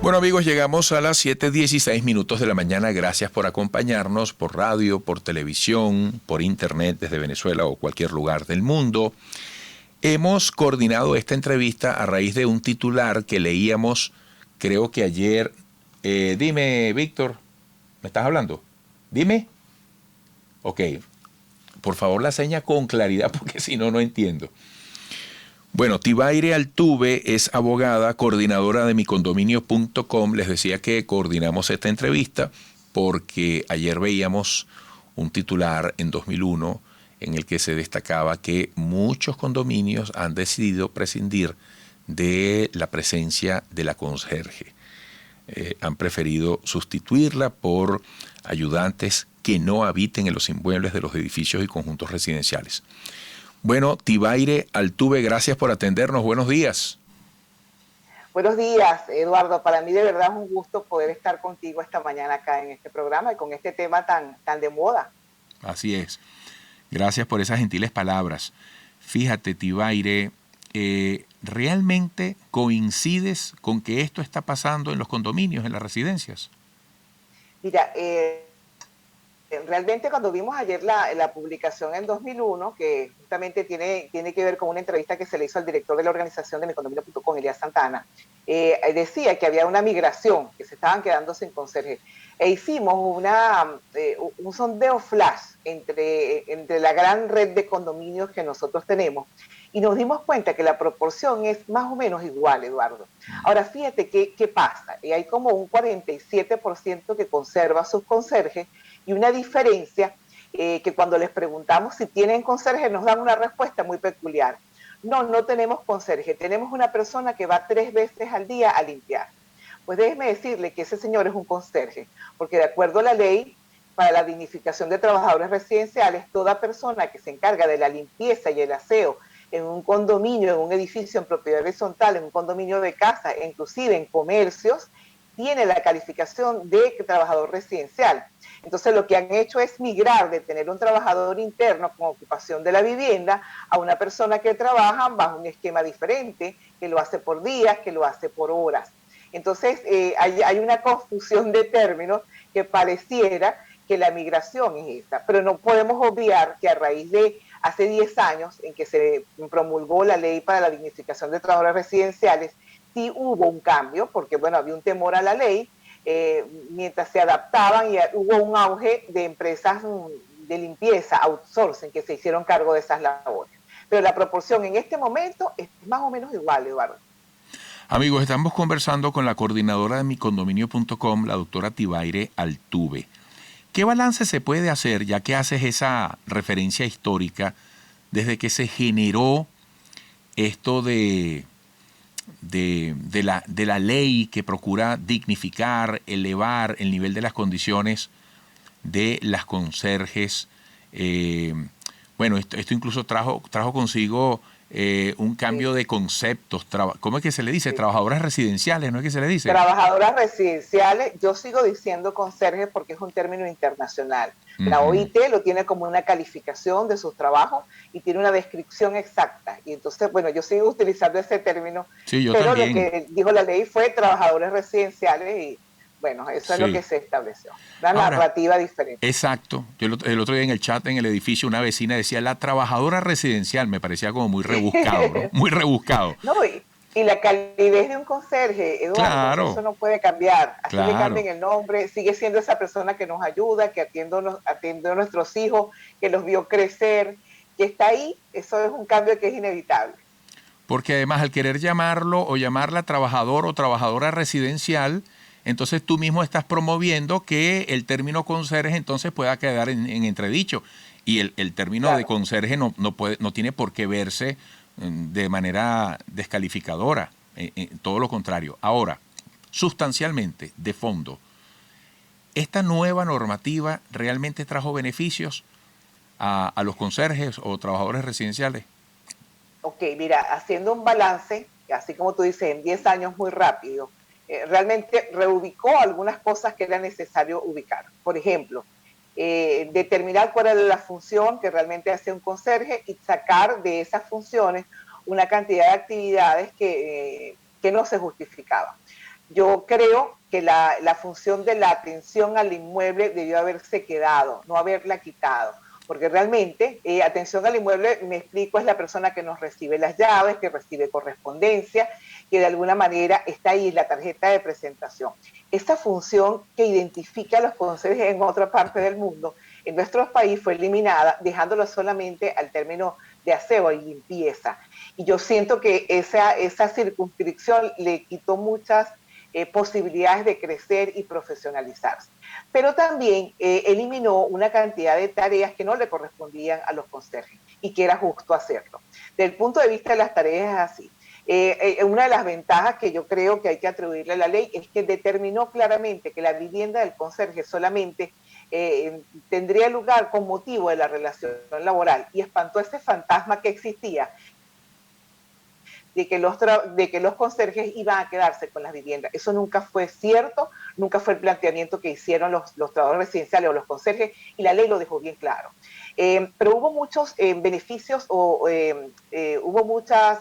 Bueno amigos, llegamos a las 7:16 de la mañana. Gracias por acompañarnos por radio, por televisión, por internet desde Venezuela o cualquier lugar del mundo. Hemos coordinado esta entrevista a raíz de un titular que leíamos, creo que ayer. Dime, Víctor, ¿me estás hablando? Dime. Ok, por favor la seña con claridad porque si no, no entiendo. Bueno, Tibaire Altuve es abogada, coordinadora de micondominio.com. Les decía que coordinamos esta entrevista porque ayer veíamos un titular en 2001 en el que se destacaba que muchos condominios han decidido prescindir de la presencia de la conserje. Han preferido sustituirla por ayudantes que no habiten en los inmuebles de los edificios y conjuntos residenciales. Bueno, Tibaire Altuve, gracias por atendernos. Buenos días. Buenos días, Eduardo. Para mí de verdad es un gusto poder estar contigo esta mañana acá en este programa y con este tema tan de moda. Así es. Gracias por esas gentiles palabras. Fíjate, Tibaire, ¿realmente coincides con que esto está pasando en los condominios, en las residencias? Mira, realmente cuando vimos ayer la publicación en 2001, que justamente tiene que ver con una entrevista que se le hizo al director de la organización de micondominio.com, Elías Santana, decía que había una migración, que se estaban quedando sin conserje. E hicimos un sondeo flash entre la gran red de condominios que nosotros tenemos y nos dimos cuenta que la proporción es más o menos igual, Eduardo. Ahora, fíjate qué pasa. Hay como un 47% que conserva sus conserjes y una diferencia que cuando les preguntamos si tienen conserje nos dan una respuesta muy peculiar. No tenemos conserje, tenemos una persona que va 3 veces al día a limpiar. Pues déjeme decirle que ese señor es un conserje, porque de acuerdo a la ley, para la dignificación de trabajadores residenciales, toda persona que se encarga de la limpieza y el aseo en un condominio, en un edificio en propiedad horizontal, en un condominio de casa, e inclusive en comercios, tiene la calificación de trabajador residencial. Entonces lo que han hecho es migrar de tener un trabajador interno con ocupación de la vivienda a una persona que trabaja bajo un esquema diferente, que lo hace por días, que lo hace por horas. Entonces hay una confusión de términos que pareciera que la migración es esta, pero no podemos obviar que a raíz de hace 10 años en que se promulgó la ley para la dignificación de trabajadores residenciales, sí hubo un cambio, porque bueno, había un temor a la ley, mientras se adaptaban y hubo un auge de empresas de limpieza, outsourcing, que se hicieron cargo de esas labores. Pero la proporción en este momento es más o menos igual, Eduardo. Amigos, estamos conversando con la coordinadora de micondominio.com, la doctora Tibaire Altuve. ¿Qué balance se puede hacer, ya que haces esa referencia histórica, desde que se generó esto de la ley que procura dignificar, elevar el nivel de las condiciones de las conserjes? Bueno, esto incluso trajo consigo un cambio de conceptos. ¿Cómo es que se le dice? Trabajadoras residenciales, ¿no es que se le dice? Trabajadoras residenciales, yo sigo diciendo conserje porque es un término internacional. La OIT lo tiene como una calificación de sus trabajos y tiene una descripción exacta. Y entonces, bueno, yo sigo utilizando ese término, sí, yo pero también. Lo que dijo la ley fue trabajadores residenciales y bueno, eso es lo que se estableció. Una narrativa diferente. Exacto. Yo el otro día en el chat, en el edificio, una vecina decía la trabajadora residencial. Me parecía como muy rebuscado, ¿no? Muy rebuscado. No, y la calidez de un conserje, Eduardo, claro, eso no puede cambiar. Así claro. le cambien el nombre, sigue siendo esa persona que nos ayuda, que atiende a nuestros hijos, que los vio crecer, que está ahí. Eso es un cambio que es inevitable. Porque además al querer llamarlo o llamarla trabajador o trabajadora residencial, entonces tú mismo estás promoviendo que el término conserje entonces pueda quedar en entredicho. Y el término de conserje no tiene por qué verse de manera descalificadora, todo lo contrario. Ahora, sustancialmente, de fondo, ¿esta nueva normativa realmente trajo beneficios a los conserjes o trabajadores residenciales? Ok, mira, haciendo un balance, así como tú dices, en 10 años muy rápido, realmente reubicó algunas cosas que era necesario ubicar. Por ejemplo, determinar cuál era la función que realmente hacía un conserje y sacar de esas funciones una cantidad de actividades que no se justificaban. yo creo que la función de la atención al inmueble debió haberse quedado, no haberla quitado. Porque realmente, atención al inmueble, me explico, es la persona que nos recibe las llaves, que recibe correspondencia, que de alguna manera está ahí la tarjeta de presentación. Esta función que identifica a los conserjes en otra parte del mundo, en nuestro país fue eliminada, dejándolo solamente al término de aseo y limpieza. Y yo siento que esa circunscripción le quitó muchas posibilidades de crecer y profesionalizarse. Pero también eliminó una cantidad de tareas que no le correspondían a los conserjes y que era justo hacerlo. Desde el punto de vista de las tareas es así. Una de las ventajas que yo creo que hay que atribuirle a la ley es que determinó claramente que la vivienda del conserje solamente tendría lugar con motivo de la relación laboral y espantó ese fantasma que existía de que los conserjes iban a quedarse con las viviendas. Eso nunca fue cierto, nunca fue el planteamiento que hicieron los trabajadores residenciales o los conserjes, y la ley lo dejó bien claro. Pero hubo muchos beneficios hubo muchas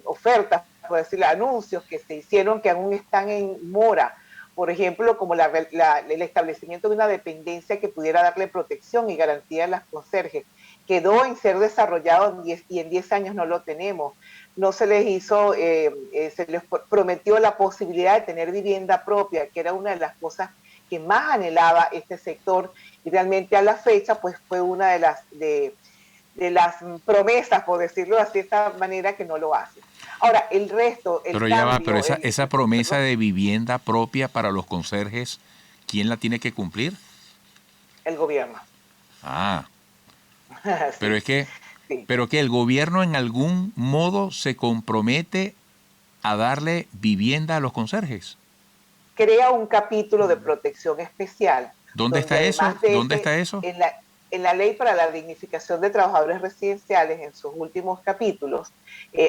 ofertas, por decirlo, anuncios que se hicieron que aún están en mora. Por ejemplo, como el establecimiento de una dependencia que pudiera darle protección y garantía a las conserjes. Quedó en ser desarrollado y en 10 años no lo tenemos. No se les hizo, se les prometió la posibilidad de tener vivienda propia, que era una de las cosas que más anhelaba este sector, y realmente a la fecha pues fue una de las promesas, por decirlo así, de esta manera, que no lo hace. Ahora, el resto... Pero ya va, pero esa promesa de vivienda propia para los conserjes, ¿quién la tiene que cumplir? El gobierno. Ah, Sí. pero es que... Sí. Pero que el gobierno en algún modo se compromete a darle vivienda a los conserjes. Crea un capítulo de protección especial. ¿Dónde está eso? ¿Dónde está eso? En la Ley para la Dignificación de Trabajadores Residenciales, en sus últimos capítulos,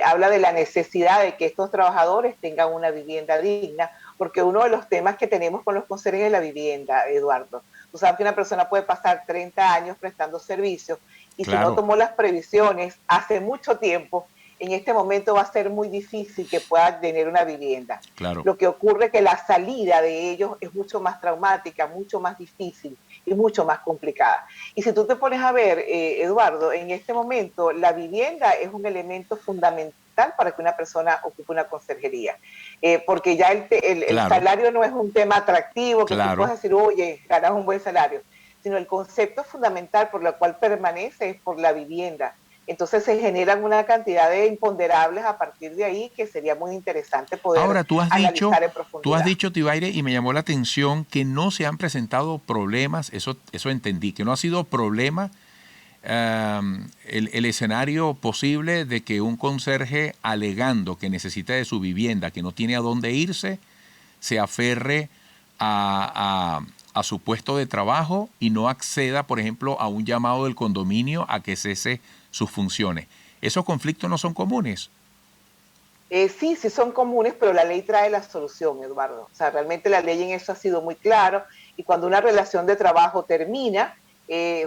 habla de la necesidad de que estos trabajadores tengan una vivienda digna, porque uno de los temas que tenemos con los conserjes es la vivienda, Eduardo. Tú sabes que una persona puede pasar 30 años prestando servicios, y claro, si no tomó las previsiones hace mucho tiempo, en este momento va a ser muy difícil que pueda tener una vivienda. Claro. Lo que ocurre es que la salida de ellos es mucho más traumática, mucho más difícil y mucho más complicada. Y si tú te pones a ver, Eduardo, en este momento la vivienda es un elemento fundamental para que una persona ocupe una conserjería. Porque ya el salario no es un tema atractivo, que tú puedes decir, oye, ganas un buen salario, sino el concepto fundamental por el cual permanece es por la vivienda. Entonces se generan una cantidad de imponderables a partir de ahí que sería muy interesante poder analizar en profundidad. Tú has dicho, Tibaire, y me llamó la atención que no se han presentado problemas, eso entendí, que no ha sido problema el escenario posible de que un conserje, alegando que necesita de su vivienda, que no tiene a dónde irse, se aferre a su puesto de trabajo y no acceda, por ejemplo, a un llamado del condominio a que cese sus funciones. ¿Esos conflictos no son comunes? Sí son comunes, pero la ley trae la solución, Eduardo. O sea, realmente la ley en eso ha sido muy claro, y cuando una relación de trabajo termina,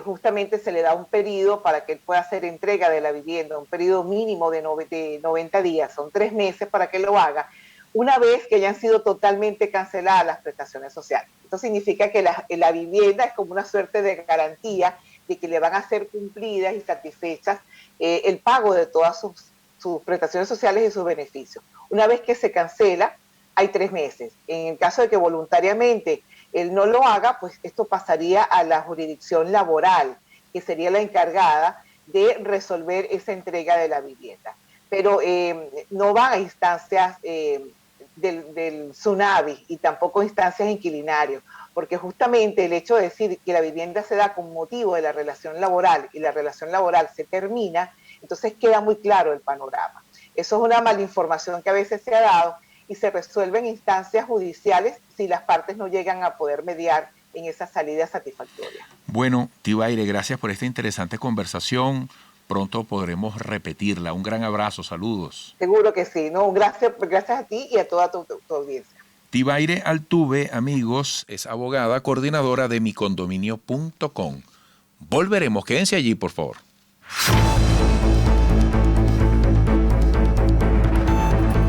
justamente se le da un periodo para que él pueda hacer entrega de la vivienda, un periodo mínimo de 90 días, son 3 meses para que lo haga, una vez que hayan sido totalmente canceladas las prestaciones sociales. Esto significa que la vivienda es como una suerte de garantía de que le van a ser cumplidas y satisfechas el pago de todas sus prestaciones sociales y sus beneficios. Una vez que se cancela, hay 3 meses. En el caso de que voluntariamente él no lo haga, pues esto pasaría a la jurisdicción laboral, que sería la encargada de resolver esa entrega de la vivienda. Pero no van a instancias del SUNAVI y tampoco instancias inquilinarios, porque justamente el hecho de decir que la vivienda se da con motivo de la relación laboral y la relación laboral se termina, entonces queda muy claro el panorama. Eso es una malinformación que a veces se ha dado y se resuelve en instancias judiciales si las partes no llegan a poder mediar en esa salida satisfactoria. Bueno, Tibaire, gracias por esta interesante conversación. Pronto podremos repetirla. Un gran abrazo, saludos. Seguro que sí, ¿no? Gracias a ti y a toda tu audiencia. Tibaire Altuve, amigos, es abogada coordinadora de micondominio.com. Volveremos, quédense allí, por favor.